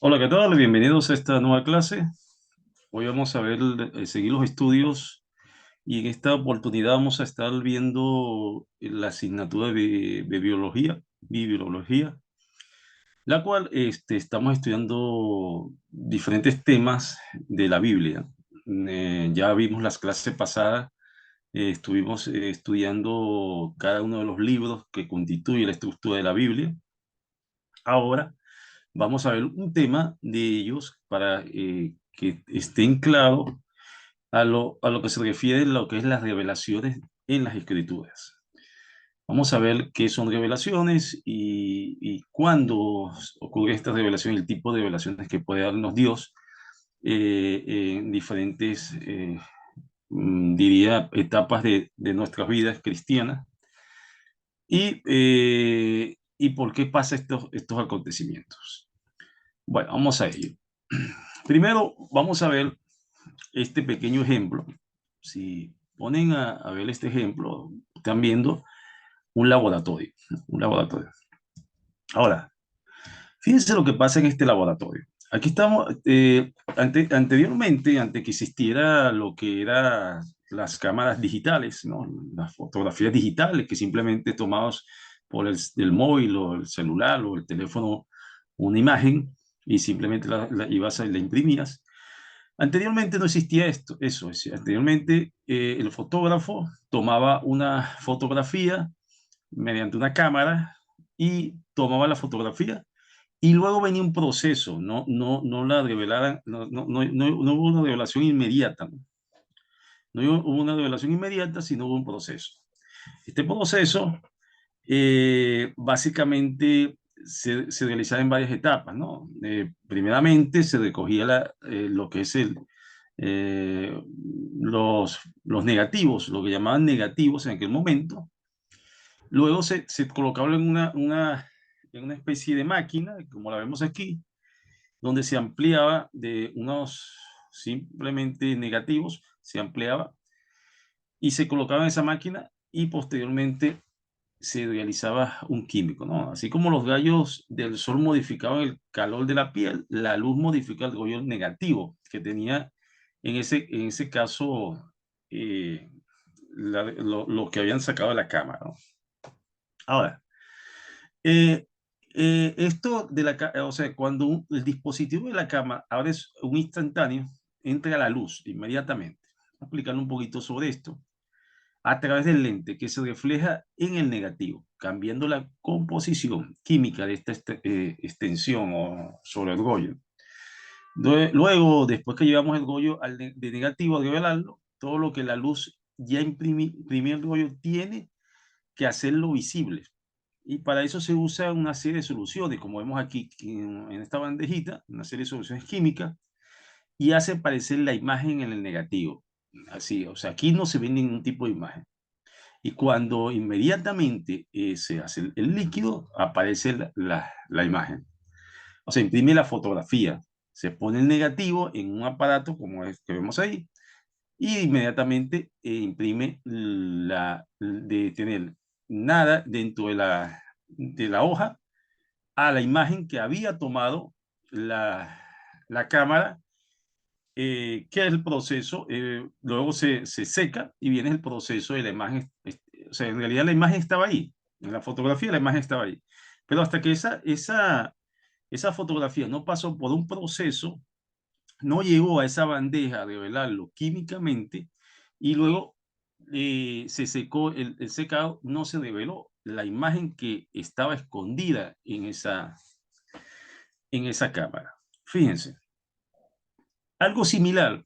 Hola, ¿qué tal? Bienvenidos a esta nueva clase. Hoy vamos a ver, seguir los estudios y en esta oportunidad vamos a estar viendo la asignatura de bibliología, la cual estamos estudiando diferentes temas de la Biblia. Ya vimos las clases pasadas, estuvimos estudiando cada uno de los libros que constituye la estructura de la Biblia. Ahora vamos a ver un tema de ellos para que estén claros a lo que se refiere a lo que es las revelaciones en las Escrituras. Vamos a ver qué son revelaciones y cuándo ocurre esta revelación, el tipo de revelaciones que puede darnos Dios en diferentes, diría, etapas de nuestras vidas cristianas y por qué pasa estos acontecimientos. Bueno, vamos a ello. Primero, vamos a ver este pequeño ejemplo. Si ponen a ver este ejemplo, están viendo un laboratorio. Un laboratorio. Ahora, fíjense lo que pasa en este laboratorio. Aquí estamos, anteriormente, antes que existiera lo que eran las cámaras digitales, ¿no? Las fotografías digitales que simplemente tomabas por el móvil o el celular o el teléfono una imagen y simplemente la ibas a la imprimías. Anteriormente no existía eso. Anteriormente el fotógrafo tomaba una fotografía mediante una cámara y tomaba la fotografía y luego venía un proceso, no la revelaran, no hubo una revelación inmediata, ¿no? No hubo una revelación inmediata, sino hubo un proceso. Este proceso básicamente se realizaba en varias etapas, ¿no? Primeramente se recogía lo que es eh, los negativos, lo que llamaban negativos en aquel momento. Luego se colocaba en una especie de máquina, como la vemos aquí, donde se ampliaba de unos simplemente negativos, se ampliaba y se colocaba en esa máquina y posteriormente se realizaba un químico, ¿no? Así como los rayos del sol modificaban el calor de la piel, la luz modifica el rollo negativo que tenía en ese caso eh, lo que habían sacado de la cámara, ¿no? Ahora, eh, esto o sea, cuando el dispositivo de la cámara ahora es un instantáneo, entra la luz inmediatamente. Voy a explicar un poquito sobre esto a través del lente que se refleja en el negativo, cambiando la composición química de esta extensión o sobre el rollo. Luego, después que llevamos el rollo de negativo a revelarlo, todo lo que la luz ya imprimió el rollo tiene que hacerlo visible. Y para eso se usa una serie de soluciones, como vemos aquí en esta bandejita, una serie de soluciones químicas, y hace aparecer la imagen en el negativo. Así, o sea, aquí no se ve ningún tipo de imagen. Y cuando inmediatamente se hace el líquido, aparece la imagen. O sea, imprime la fotografía, se pone el negativo en un aparato como el que vemos ahí, y inmediatamente imprime de tener nada dentro de la hoja a la imagen que había tomado la cámara, que es el proceso, luego se seca y viene el proceso de la imagen. O sea, en realidad la imagen estaba ahí, en la fotografía la imagen estaba ahí, pero hasta que esa fotografía no pasó por un proceso, no llegó a esa bandeja a revelarlo químicamente y luego se secó el secado, no se reveló la imagen que estaba escondida en esa cámara. Fíjense, algo similar,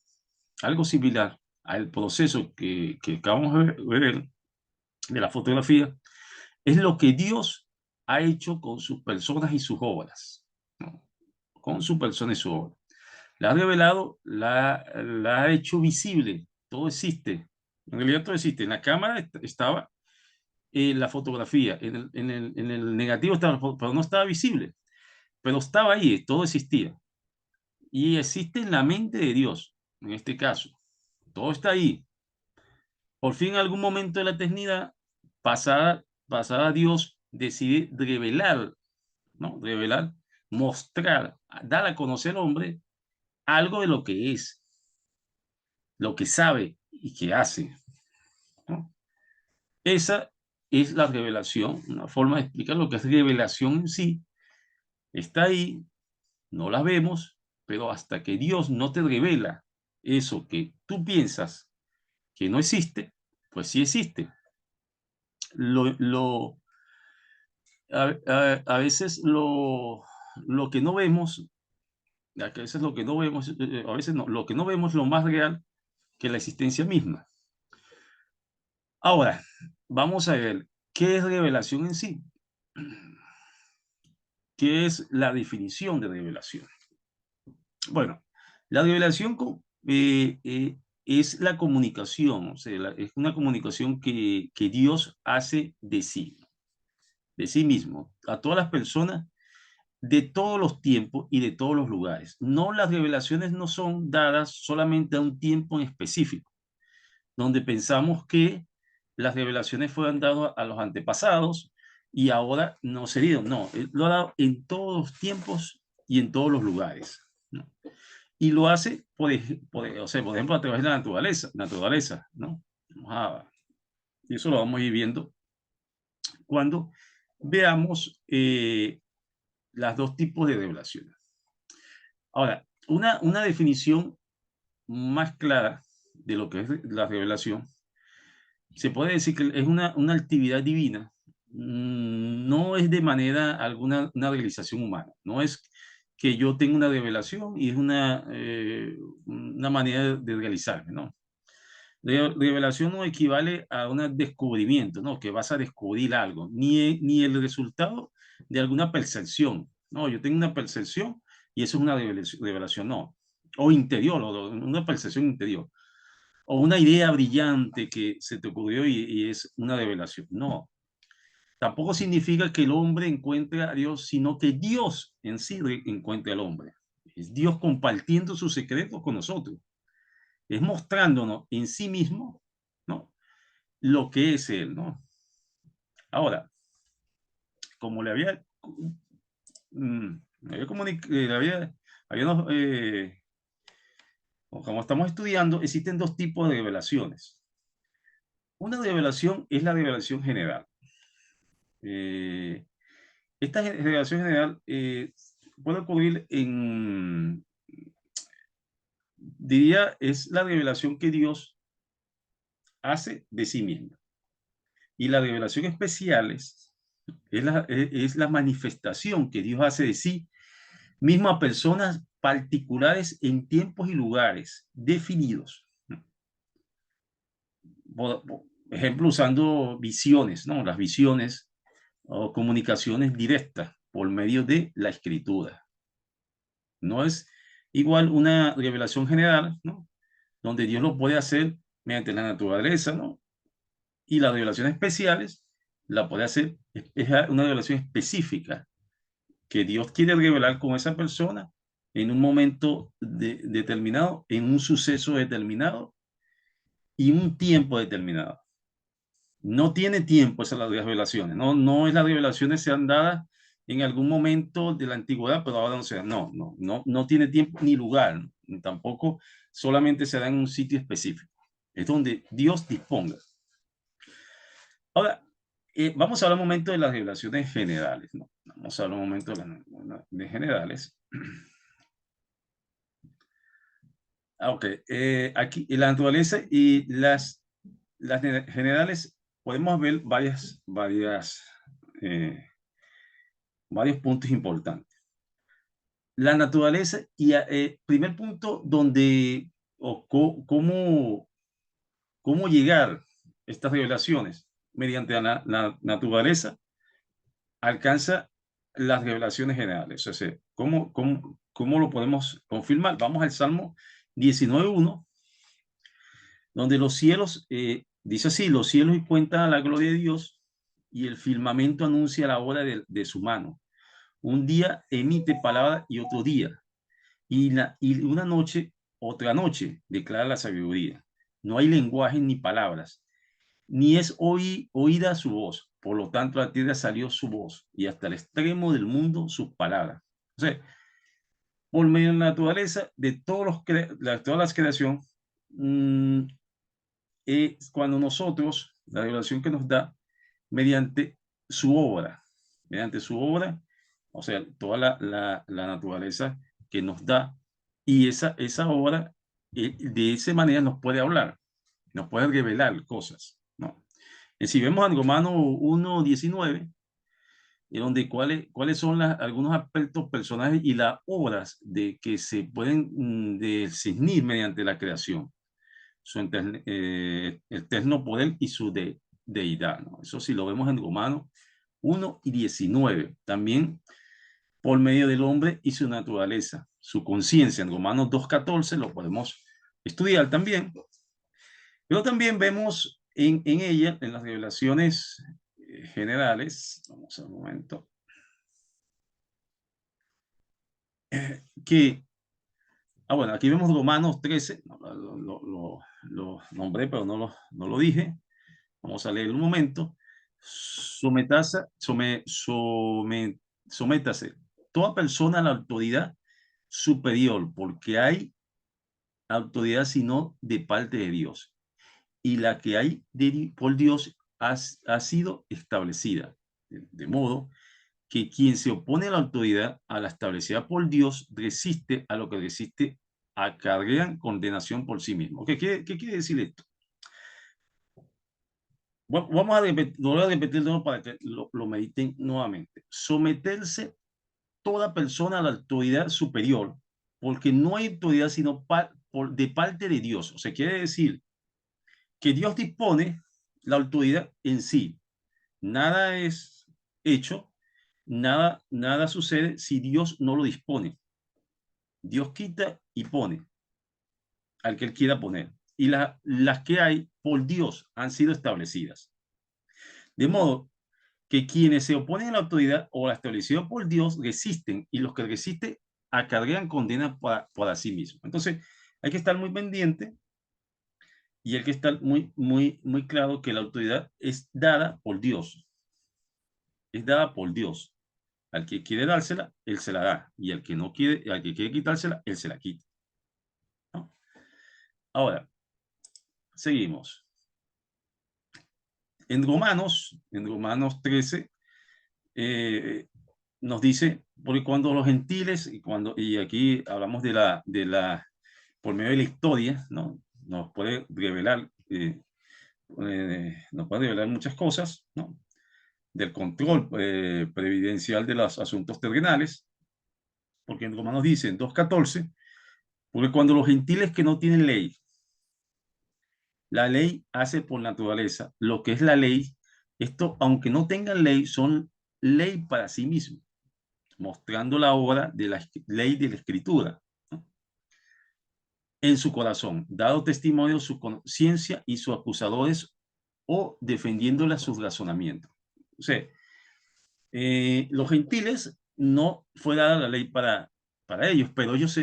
algo similar al proceso que acabamos de ver de la fotografía, es lo que Dios ha hecho con sus personas y sus obras, ¿no? Con su persona y su obra. La ha revelado, la ha hecho visible, todo existe. En realidad todo existe. En la cámara estaba la fotografía, en el negativo estaba, pero no estaba visible, pero estaba ahí, todo existía. Y existe en la mente de Dios, en este caso. Todo está ahí. Por fin, en algún momento de la eternidad, pasada Dios decide revelar, ¿no? Revelar mostrar, dar a conocer al hombre algo de lo que es, lo que sabe y que hace, ¿no? Esa es la revelación, una forma de explicar lo que es revelación en sí. Está ahí, no la vemos, pero hasta que Dios no te revela eso que tú piensas que no existe, pues sí existe. Lo, lo, a veces lo que no vemos, a veces lo que no vemos, a veces no, lo que no vemos es lo más real que la existencia misma. Ahora, vamos a ver, ¿qué es revelación en sí? ¿Qué es la definición de revelación? Bueno, la revelación es la comunicación, o sea, es una comunicación que Dios hace de sí mismo, a todas las personas de todos los tiempos y de todos los lugares. No, las revelaciones no son dadas solamente a un tiempo en específico, donde pensamos que las revelaciones fueron dadas a los antepasados y ahora no se dieron. No, Él lo ha dado en todos los tiempos y en todos los lugares, ¿no? Y lo hace, o sea, por ejemplo, a través de la naturaleza, ¿no? Y eso lo vamos a ir viendo cuando veamos las dos tipos de revelaciones. Ahora, una definición más clara de lo que es la revelación, se puede decir que es una actividad divina, no es de manera alguna una realización humana, no es que yo tenga una revelación y es una manera de realizarme, ¿no? Revelación no equivale a un descubrimiento, ¿no? Que vas a descubrir algo, ni el resultado de alguna percepción, ¿no? Yo tengo una percepción y eso es una revelación, no. O interior, o una percepción interior. O una idea brillante que se te ocurrió y es una revelación. No. Tampoco significa que el hombre encuentre a Dios, sino que Dios en sí encuentre al hombre. Es Dios compartiendo sus secretos con nosotros. Es mostrándonos en sí mismo, ¿no? Lo que es Él, ¿no? Ahora, como le había, me había comunicado, habíamos, como estamos estudiando, existen dos tipos de revelaciones. Una revelación es la revelación general. Eh, esta revelación general puede ocurrir diría, es la revelación que Dios hace de sí mismo. Y la revelación especial es la manifestación que Dios hace de sí mismo a personas particulares en tiempos y lugares definidos. Por ejemplo, usando visiones, ¿no? Las visiones o comunicaciones directas por medio de la escritura. No es igual una revelación general, ¿no? Donde Dios lo puede hacer mediante la naturaleza, ¿no? Y las revelaciones especiales la puede hacer, es una revelación específica que Dios quiere revelar con esa persona en un momento determinado, en un suceso determinado y un tiempo determinado. No tiene tiempo esas las revelaciones, no es las revelaciones sean dadas en algún momento de la antigüedad, pero ahora no se dan. No tiene tiempo ni lugar, ni tampoco solamente se da en un sitio específico. Es donde Dios disponga. Ahora, vamos a hablar un momento de las revelaciones generales, ¿no? Vamos a hablar un momento de generales. Ok, aquí en la naturaleza y las generales podemos ver varios puntos importantes. La naturaleza y primer punto donde, o cómo llegar a estas revelaciones mediante la naturaleza alcanza las revelaciones generales. O sea, ¿cómo lo podemos confirmar? Vamos al Salmo 19.1, donde los cielos, dice así, los cielos cuentan la gloria de Dios y el firmamento anuncia la obra de su mano. Un día emite palabra y otro día, y una noche, otra noche, declara la sabiduría. No hay lenguaje ni palabras, ni es oída su voz. Por lo tanto, a la tierra salió su voz, y hasta el extremo del mundo sus palabras. Entonces, por medio de la naturaleza, de todas las creaciones, mm, es cuando nosotros, la revelación que nos da, mediante su obra, mediante su obra, o sea, toda la naturaleza que nos da, y esa obra, de esa manera nos puede hablar, nos puede revelar cosas, ¿no? Y si vemos en Romanos 1:19, y donde cuáles son algunos aspectos, personajes y las obras de que se pueden discernir mediante la creación, su eterno poder y su deidad, ¿no? Eso sí lo vemos en Romanos 1:19. También por medio del hombre y su naturaleza, su conciencia. En Romanos 2:14 lo podemos estudiar también. Pero también vemos en ella, en las revelaciones generales, vamos a un momento, que, bueno, aquí vemos Romanos 13, lo nombré, pero no lo dije. Vamos a leer un momento. Sométase toda persona a la autoridad superior, porque hay autoridad sino de parte de Dios. Y la que hay por Dios ha sido establecida. De modo que quien se opone a la autoridad, a la establecida por Dios, resiste a lo que resiste, acarrean condenación por sí mismo. ¿Qué quiere decir esto? Vamos a volver a repetir de nuevo para que lo mediten nuevamente. Someterse toda persona a la autoridad superior, porque no hay autoridad sino de parte de Dios. O sea, quiere decir que Dios dispone la autoridad en sí. Nada es hecho, nada sucede si Dios no lo dispone. Dios quita y pone al que él quiera poner. Y las que hay por Dios han sido establecidas. De modo que quienes se oponen a la autoridad o la establecida por Dios resisten, y los que resisten acarrean condena por sí mismos. Entonces, hay que estar muy pendiente y hay que estar muy claro que la autoridad es dada por Dios. Es dada por Dios. Al que quiere dársela, él se la da. Y al que quiere quitársela, él se la quita, ¿no? Ahora, seguimos. En Romanos 13, nos dice, porque cuando los gentiles, y aquí hablamos por medio de la historia, ¿no? Nos puede revelar muchas cosas, ¿no? Del control previdencial de los asuntos terrenales, porque en Romanos dice, en 2:14, porque cuando los gentiles que no tienen ley, la ley hace por naturaleza lo que es la ley, esto, aunque no tengan ley, son ley para sí mismos, mostrando la obra de la ley de la escritura, ¿no? En su corazón, dado testimonio su conciencia y sus acusadores, o defendiéndole sus razonamientos. O sea, los gentiles no fue dada la ley para ellos, pero ellos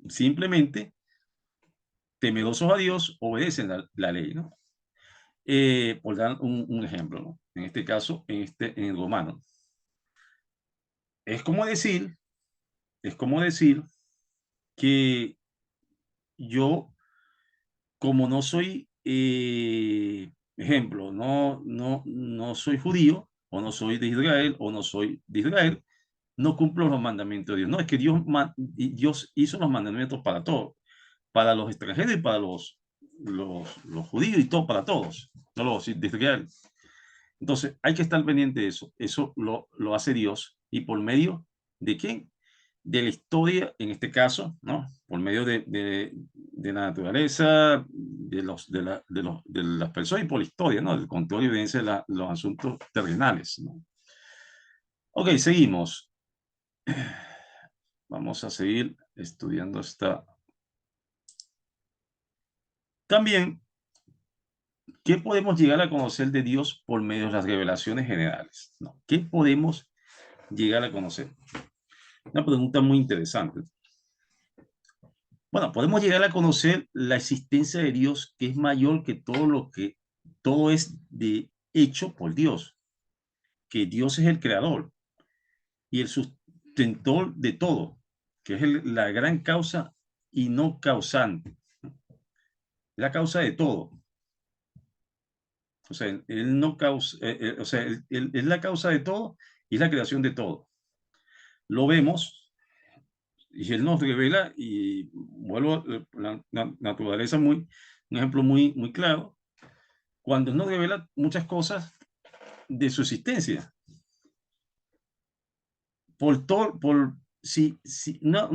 simplemente, temerosos a Dios, obedecen la ley, ¿no? Por dar un ejemplo, ¿no? En este caso, en Romano. Es como decir, es como decir que yo, como no soy, ejemplo, no soy judío, o no soy de Israel, o no soy de Israel, no cumplo los mandamientos de Dios. No, es que Dios hizo los mandamientos para todos, para los extranjeros y para los judíos y todo, para todos, no los de Israel. Entonces, hay que estar pendiente de eso. Eso lo hace Dios. ¿Y por medio de quién? De la historia, en este caso, ¿no? Por medio de la naturaleza, de las personas, y por la historia, ¿no? El control y evidencia de los asuntos terrenales, ¿no? Ok, seguimos. Vamos a seguir estudiando esta. También, ¿qué podemos llegar a conocer de Dios por medio de las revelaciones generales? ¿No? ¿Qué podemos llegar a conocer? Una pregunta muy interesante. Bueno, podemos llegar a conocer la existencia de Dios, que es mayor que todo es hecho por Dios, que Dios es el creador, y el sustentor de todo, que es la gran causa y no causante, la causa de todo. O sea, él no causa, o sea, él es la causa de todo y es la creación de todo. Lo vemos y él nos revela, y vuelvo a la naturaleza, un ejemplo muy claro, cuando él nos revela muchas cosas de su existencia. Una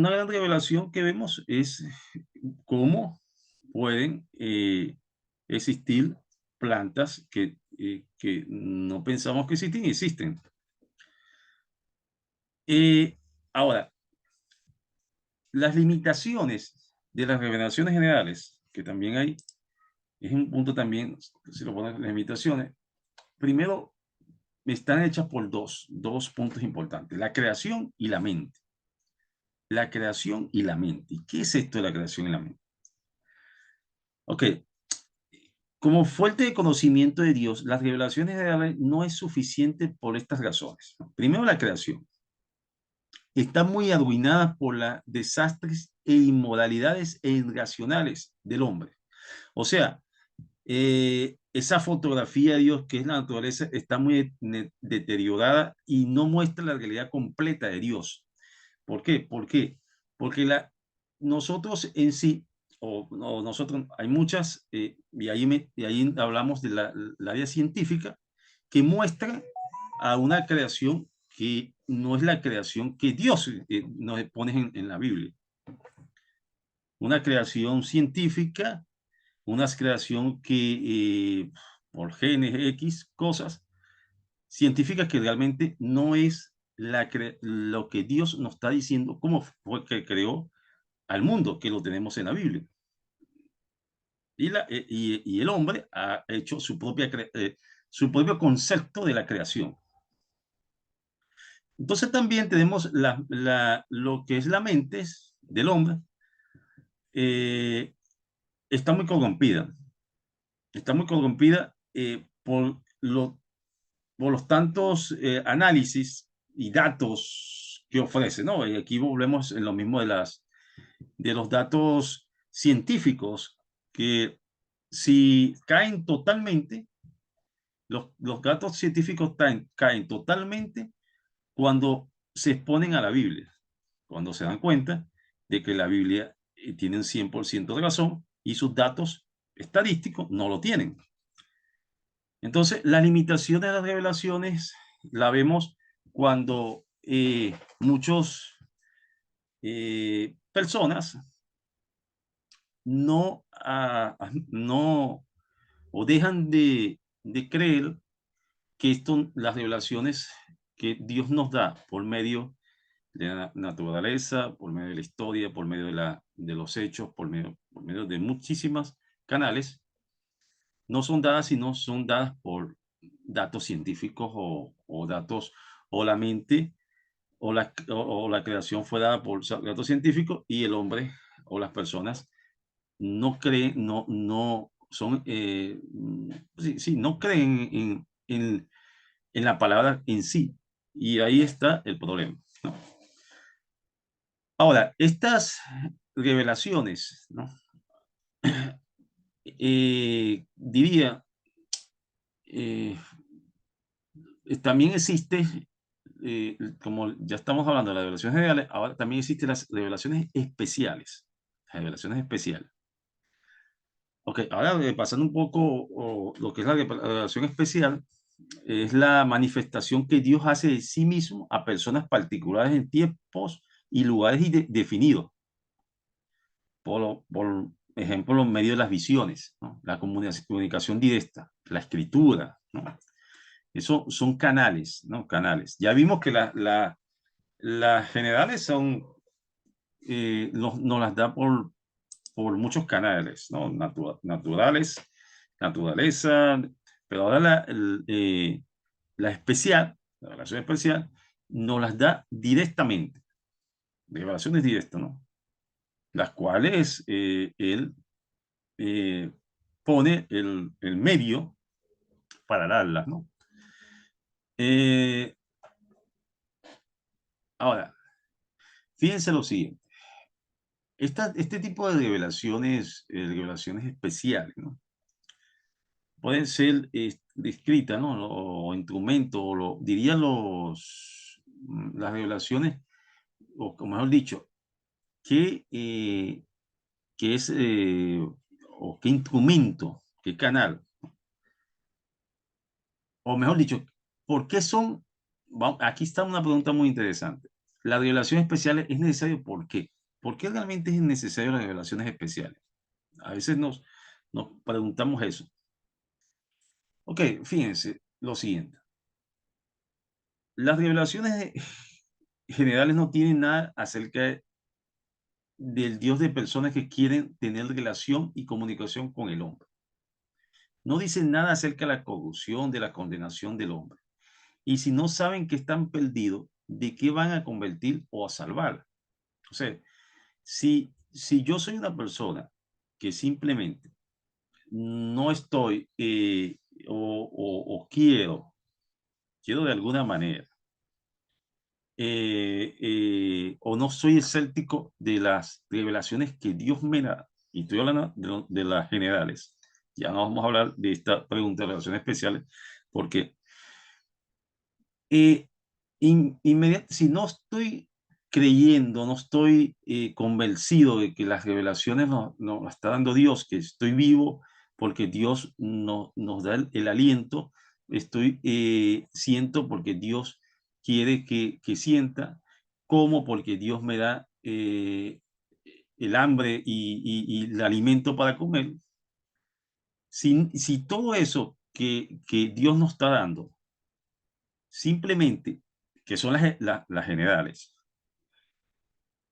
gran revelación que vemos es cómo pueden existir plantas que no pensamos que existen y existen. Ahora, las limitaciones de las revelaciones generales, que también hay, es un punto también, si lo ponen las limitaciones, primero están hechas por dos puntos importantes: la creación y la mente. La creación y la mente. ¿Y qué es esto de la creación y la mente? Ok, como fuente de conocimiento de Dios, las revelaciones generales no es suficiente por estas razones. Primero, la creación está muy arruinada por los desastres e inmoralidades e irracionales del hombre. O sea, esa fotografía de Dios, que es la naturaleza, está muy deteriorada y no muestra la realidad completa de Dios. ¿Por qué? Porque nosotros en sí, o nosotros, hay muchas, y ahí hablamos de la área científica, que muestra a una creación que no es la creación que Dios nos pone en la Biblia. Una creación científica, una creación que por genes X, cosas científicas que realmente no es lo que Dios nos está diciendo, cómo fue que creó al mundo, que lo tenemos en la Biblia. Y el hombre ha hecho su propio concepto de la creación. Entonces también tenemos lo que es la mente del hombre, eh, está muy corrompida. Está muy corrompida por los tantos análisis y datos que ofrece, ¿no? Y aquí volvemos en lo mismo de los datos científicos, que si caen totalmente, los datos científicos caen totalmente cuando se exponen a la Biblia, cuando se dan cuenta de que la Biblia tiene un 100% de razón y sus datos estadísticos no lo tienen. Entonces, la limitación de las revelaciones la vemos cuando muchos personas no o dejan de creer que las revelaciones que Dios nos da por medio de la naturaleza, por medio de la historia, por medio de los hechos, por medio de muchísimas canales, no son dadas, sino son dadas por datos científicos o datos, o la mente o la creación fue dada por datos científicos, y el hombre o las personas no creen, no son, sí, no creen en la palabra en sí. Y ahí está el problema, ¿no? Ahora, estas revelaciones, ¿no? Diría, eh, también existe, como ya estamos hablando de las revelaciones generales, ahora también existen las revelaciones especiales. Las revelaciones especiales. Ok, ahora pasando un poco lo que es la revelación especial, es la manifestación que Dios hace de sí mismo a personas particulares en tiempos y lugares definidos. Por ejemplo, en medio de las visiones, ¿no? La comunicación directa, la escritura, ¿no? Eso son canales, ¿no? Canales. Ya vimos que las generales son, nos las da por muchos canales, ¿no? Naturales, naturaleza, pero ahora la especial, la relación especial, nos las da directamente, de relaciones directas, ¿no? Las cuales él eh, pone el medio para darlas, ¿no? Eh, Ahora, fíjense lo siguiente. Este tipo de revelaciones especiales, ¿no? Pueden ser descritas, ¿no? O instrumentos, diría las revelaciones, o mejor dicho, qué, qué es, o qué instrumento, qué canal, o mejor dicho, ¿por qué son? Aquí está una pregunta muy interesante. ¿La revelación especial es necesario? ¿Por qué? ¿Por qué realmente es necesario las revelaciones especiales? A veces nos preguntamos eso. Ok, fíjense lo siguiente. Las revelaciones generales no tienen nada acerca del Dios de personas que quieren tener relación y comunicación con el hombre. No dicen nada acerca de la corrupción, de la condenación del hombre. Y si no saben que están perdidos, ¿de qué van a convertir o a salvar? O sea, si yo soy una persona que simplemente no estoy o quiero de alguna manera, o no soy escéptico de las revelaciones que Dios me da, y estoy hablando de las generales, ya no vamos a hablar de esta pregunta de relaciones especiales, porque eh, si no estoy creyendo, no estoy convencido de que las revelaciones nos está dando Dios, que estoy vivo porque Dios nos da el aliento, siento porque Dios quiere que sienta, como porque Dios me da el hambre y el alimento para comer. Si todo eso que Dios nos está dando, simplemente, que son las generales,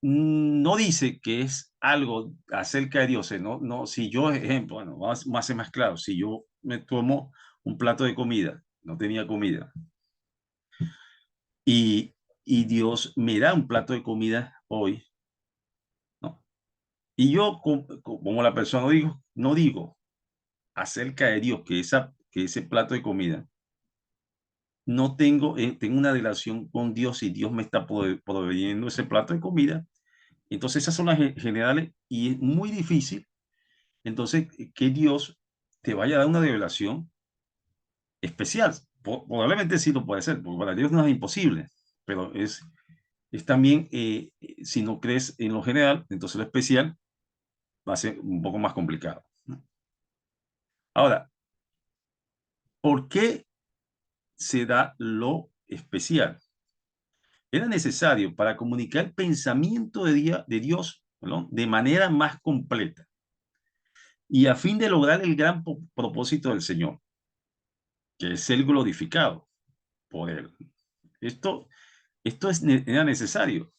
no dice que es algo acerca de Dios. No, si yo, ejemplo, bueno, vamos a ser más claro, si yo me tomo un plato de comida, no tenía comida, y, y Dios me da un plato de comida hoy, ¿no? Y yo, como la persona digo, no digo acerca de Dios que ese plato de comida, no tengo una relación con Dios y Dios me está proveyendo ese plato de comida. Entonces esas son las generales y es muy difícil, entonces, que Dios te vaya a dar una revelación especial. Probablemente sí lo puede ser, porque para Dios no es imposible, pero es también, si no crees en lo general, entonces lo especial va a ser un poco más complicado, ¿no? Ahora, ¿por qué se da lo especial? Era necesario para comunicar el pensamiento de Dios, ¿no?, de manera más completa y a fin de lograr el gran propósito del Señor, que es ser glorificado por Él. Esto, era necesario,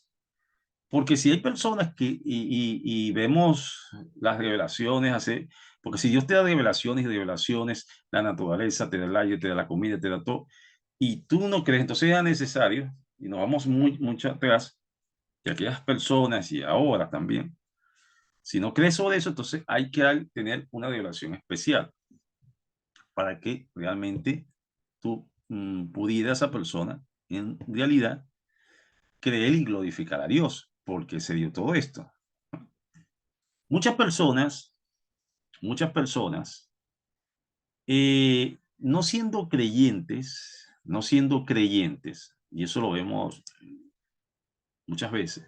porque si hay personas y vemos las revelaciones, porque si Dios te da revelaciones y revelaciones, la naturaleza, te da el aire, te da la comida, te da todo, y tú no crees, entonces era necesario, y nos vamos mucho atrás, que aquellas personas, y ahora también, si no crees sobre eso, entonces hay que tener una revelación especial para que realmente tú pudiera esa persona en realidad creer y glorificar a Dios, porque se dio todo esto. Muchas personas, muchas personas, no siendo creyentes, y eso lo vemos muchas veces,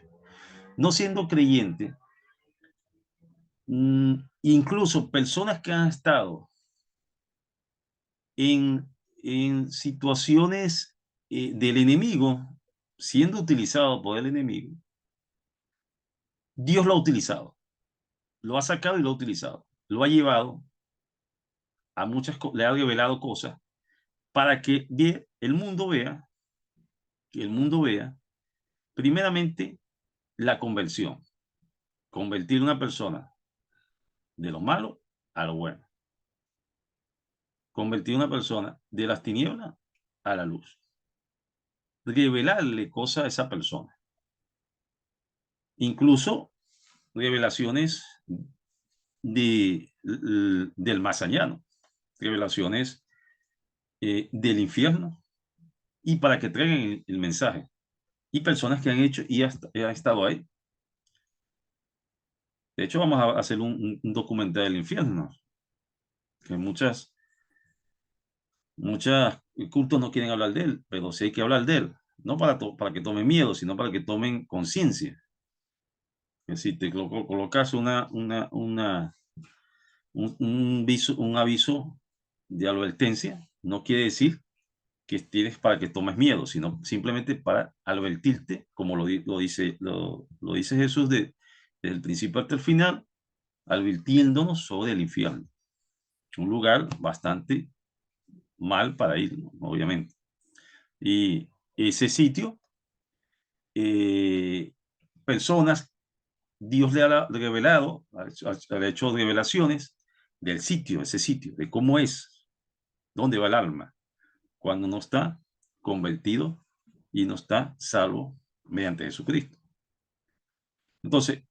no siendo creyentes, incluso personas que han estado en, en situaciones del enemigo, siendo utilizado por el enemigo, Dios lo ha utilizado, lo ha sacado y lo ha utilizado, lo ha llevado a le ha revelado cosas para que que el mundo vea, primeramente, la conversión, convertir a una persona de lo malo a lo bueno, convertir a una persona de las tinieblas a la luz, revelarle cosas a esa persona, incluso revelaciones del más allá, revelaciones del infierno, y para que traigan el mensaje. y personas que han hecho y han estado ahí. De hecho, vamos a hacer un documental del infierno, que muchas cultos no quieren hablar de él, pero sí hay que hablar de él, no para que tomen miedo, sino para que tomen conciencia. Que si te colocas un aviso de advertencia, no quiere decir que tienes para que tomes miedo, sino simplemente para advertirte, como lo dice Jesús desde el principio hasta el final, advirtiéndonos sobre el infierno. Un lugar bastante mal para ir, ¿no? Obviamente. Y ese sitio, eh, personas, Dios le ha revelado, ha hecho revelaciones del sitio, ese sitio, de cómo es, dónde va el alma, cuando no está convertido y no está salvo mediante Jesucristo. Entonces,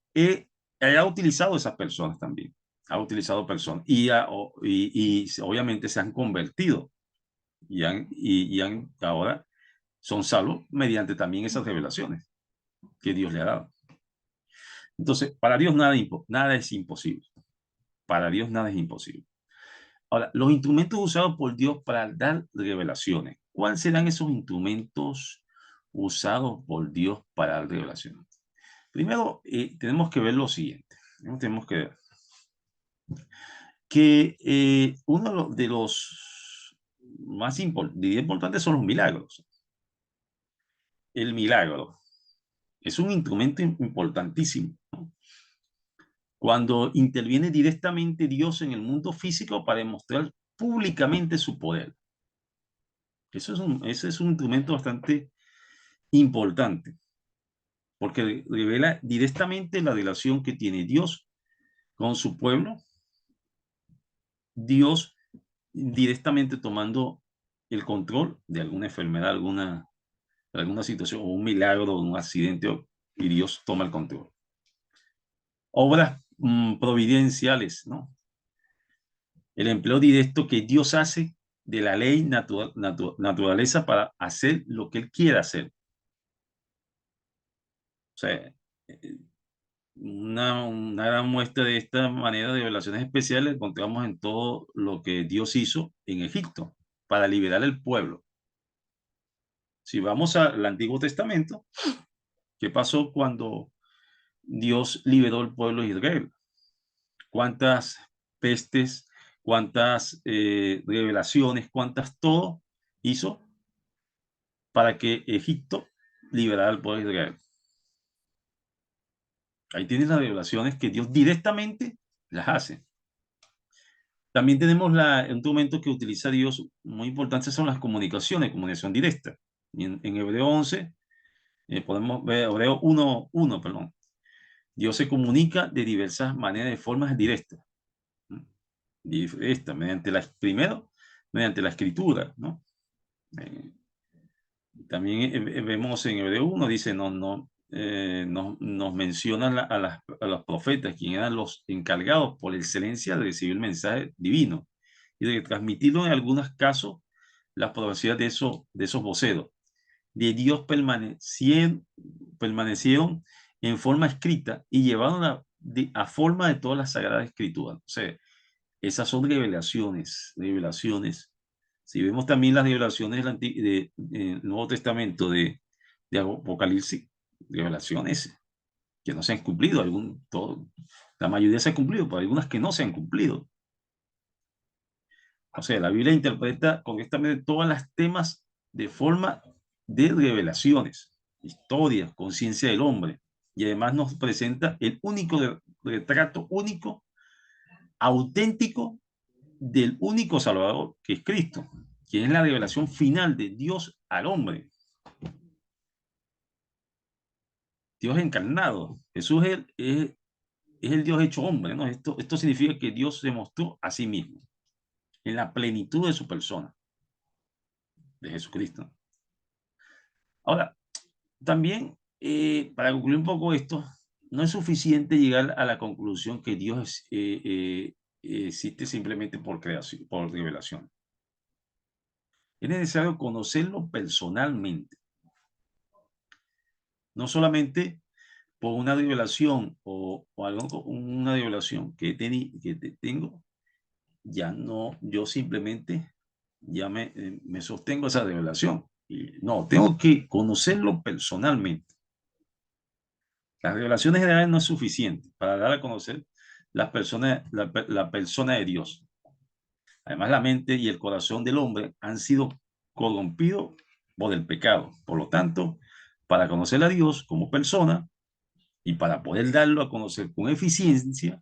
ha utilizado esas personas también, ha utilizado personas y obviamente se han convertido y ahora son salvos mediante también esas revelaciones que Dios le ha dado. Entonces, para Dios nada es imposible. Para Dios nada es imposible. Ahora, los instrumentos usados por Dios para dar revelaciones. ¿Cuáles serán esos instrumentos usados por Dios para dar revelaciones? Primero, tenemos que ver lo siguiente. Tenemos que ver que uno de los más importantes son los milagros. El milagro es un instrumento importantísimo, ¿no? Cuando interviene directamente Dios en el mundo físico para demostrar públicamente su poder. Ese es un instrumento bastante importante, porque revela directamente la relación que tiene Dios con su pueblo, Dios directamente tomando el control de alguna enfermedad, alguna situación, o un milagro, un accidente, y Dios toma el control. Obras providenciales, ¿no? El empleo directo que Dios hace de la ley naturaleza para hacer lo que Él quiera hacer. O sea, una gran muestra de esta manera de revelaciones especiales encontramos en todo lo que Dios hizo en Egipto para liberar el pueblo. Si vamos al Antiguo Testamento, ¿qué pasó cuando Dios liberó el pueblo de Israel? ¿Cuántas pestes, cuántas revelaciones, cuántas todo hizo para que Egipto liberara al pueblo de Israel? Ahí tienes las revelaciones que Dios directamente las hace. También tenemos un documento que utiliza Dios muy importante, son las comunicaciones, comunicación directa. Y en Hebreo 11, podemos ver, Hebreo 1, perdón. Dios se comunica de diversas maneras, de formas directas. Primero, mediante la escritura, ¿no? Eh, También vemos en Hebreo 1, dice, nos menciona a los profetas, quienes eran los encargados por excelencia de recibir el mensaje divino y de transmitirlo en algunos casos las profecías de esos voceros. De Dios permanecieron en forma escrita y llevaron a forma de todas las sagradas escrituras. O sea, esas son revelaciones. Si vemos también las revelaciones del Nuevo Testamento de Apocalipsis, revelaciones que no se han cumplido, la mayoría se han cumplido, pero algunas que no se han cumplido. O sea, la Biblia interpreta correctamente todos los temas de forma de revelaciones, historias, conciencia del hombre, y además nos presenta el único retrato único, auténtico del único Salvador, que es Cristo, quien es la revelación final de Dios al hombre. Dios encarnado. Jesús es el Dios hecho hombre, ¿no? Esto significa que Dios se mostró a sí mismo en la plenitud de su persona, de Jesucristo. Ahora, también, para concluir un poco esto, no es suficiente llegar a la conclusión que Dios existe simplemente por creación, por revelación. Es necesario conocerlo personalmente. No solamente por una revelación o algo, una revelación que tengo, ya no, yo simplemente ya me sostengo esa revelación. Y no, tengo que conocerlo personalmente. Las revelaciones generales no es suficiente para dar a conocer las personas, la persona de Dios. Además, la mente y el corazón del hombre han sido corrompidos por el pecado. Por lo tanto, para conocer a Dios como persona y para poder darlo a conocer con eficiencia,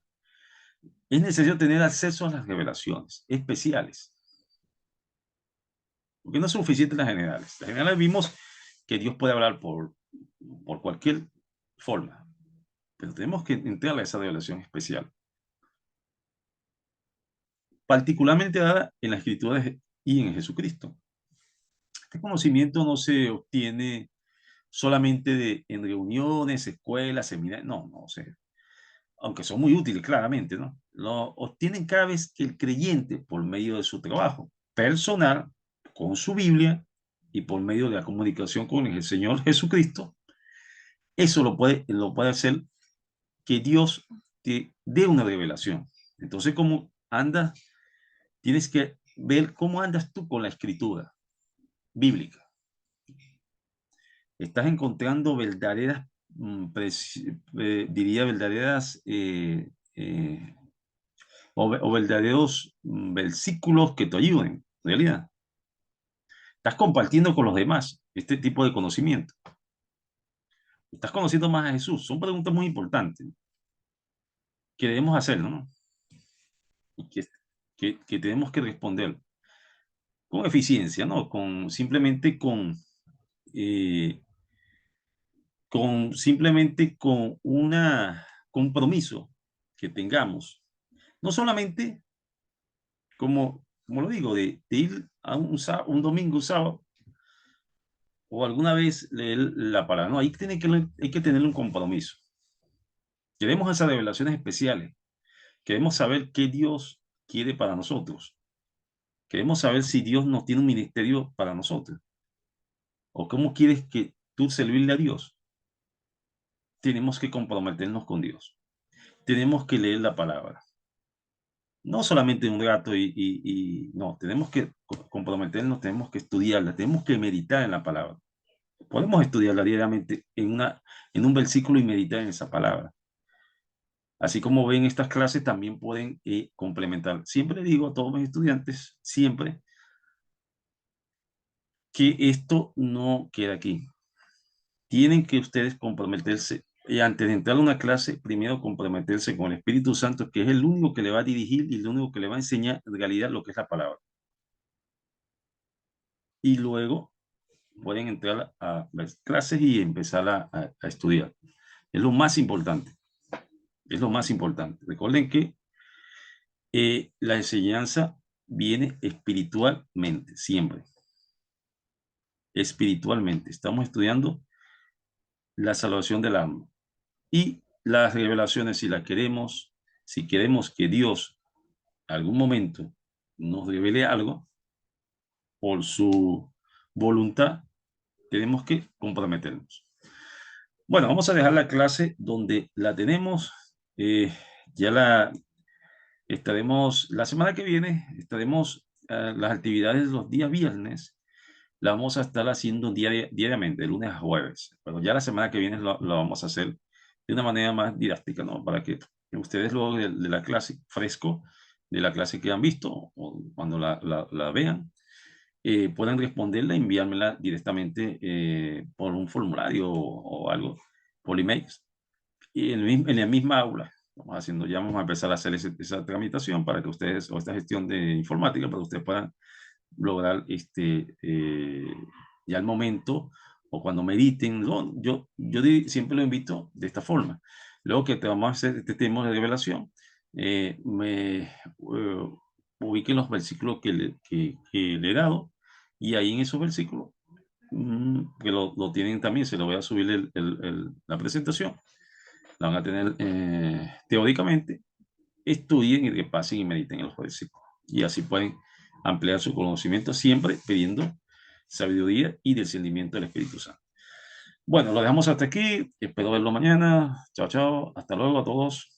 es necesario tener acceso a las revelaciones especiales. Porque no son suficientes las generales. Las generales vimos que Dios puede hablar por cualquier forma, pero tenemos que entrar a esa revelación especial, particularmente dada en la Escritura y en Jesucristo. Este conocimiento no se obtiene solamente en reuniones, escuelas, seminarios, no sé, aunque son muy útiles, claramente, ¿no? Lo obtienen cada vez que el creyente, por medio de su trabajo personal, con su Biblia y por medio de la comunicación con el Señor Jesucristo, eso lo puede hacer que Dios te dé una revelación. Entonces, ¿cómo andas? Tienes que ver cómo andas tú con la escritura bíblica. Estás encontrando verdaderas, diría verdaderas, o verdaderos versículos que te ayuden, en realidad. Estás compartiendo con los demás este tipo de conocimiento. Estás conociendo más a Jesús. Son preguntas muy importantes que debemos hacer, ¿no? Y que tenemos que responder con eficiencia, ¿no? Simplemente eh, simplemente con un compromiso que tengamos. No solamente, como lo digo, de ir a un domingo, un sábado, o alguna vez leer la palabra. No, hay que tener un compromiso. Queremos esas revelaciones especiales. Queremos saber qué Dios quiere para nosotros. Queremos saber si Dios nos tiene un ministerio para nosotros. O cómo quieres que tú servirle a Dios. Tenemos que comprometernos con Dios. Tenemos que leer la palabra. No solamente un rato no, tenemos que comprometernos, tenemos que estudiarla, tenemos que meditar en la palabra. Podemos estudiarla diariamente en un versículo y meditar en esa palabra. Así como ven estas clases, también pueden complementar. Siempre digo a todos mis estudiantes, siempre, que esto no queda aquí. Tienen que ustedes comprometerse. Y antes de entrar a una clase, primero comprometerse con el Espíritu Santo, que es el único que le va a dirigir y el único que le va a enseñar en realidad lo que es la palabra. Y luego pueden entrar a las clases y empezar a estudiar. Es lo más importante. Es lo más importante. Recuerden que la enseñanza viene espiritualmente, siempre. Espiritualmente. Estamos estudiando la salvación del alma. Y las revelaciones, si queremos que Dios algún momento nos revele algo por su voluntad, tenemos que comprometernos. Bueno, vamos a dejar la clase donde la tenemos. Ya la semana que viene, estaremos las actividades los días viernes, la vamos a estar haciendo diariamente, de lunes a jueves. Pero ya la semana que viene lo vamos a hacer de una manera más didáctica, ¿no? Para que ustedes luego de la clase fresco, de la clase que han visto, o cuando la vean, puedan responderla, enviármela directamente por un formulario o algo, por email. Y en la misma aula, ya vamos a empezar a hacer esa tramitación para que ustedes, o esta gestión de informática, para que ustedes puedan lograr ya el momento o cuando mediten. No, siempre lo invito de esta forma. Luego que te vamos a hacer este tema de revelación, ubiquen los versículos que le he dado y ahí en esos versículos, que lo tienen también, se lo voy a subir la presentación, la van a tener teóricamente, estudien y repasen y mediten en los versículos. Y así pueden ampliar su conocimiento, siempre pidiendo sabiduría y discernimiento del Espíritu Santo. Bueno, lo dejamos hasta aquí. Espero verlo mañana. Chao, chao. Hasta luego a todos.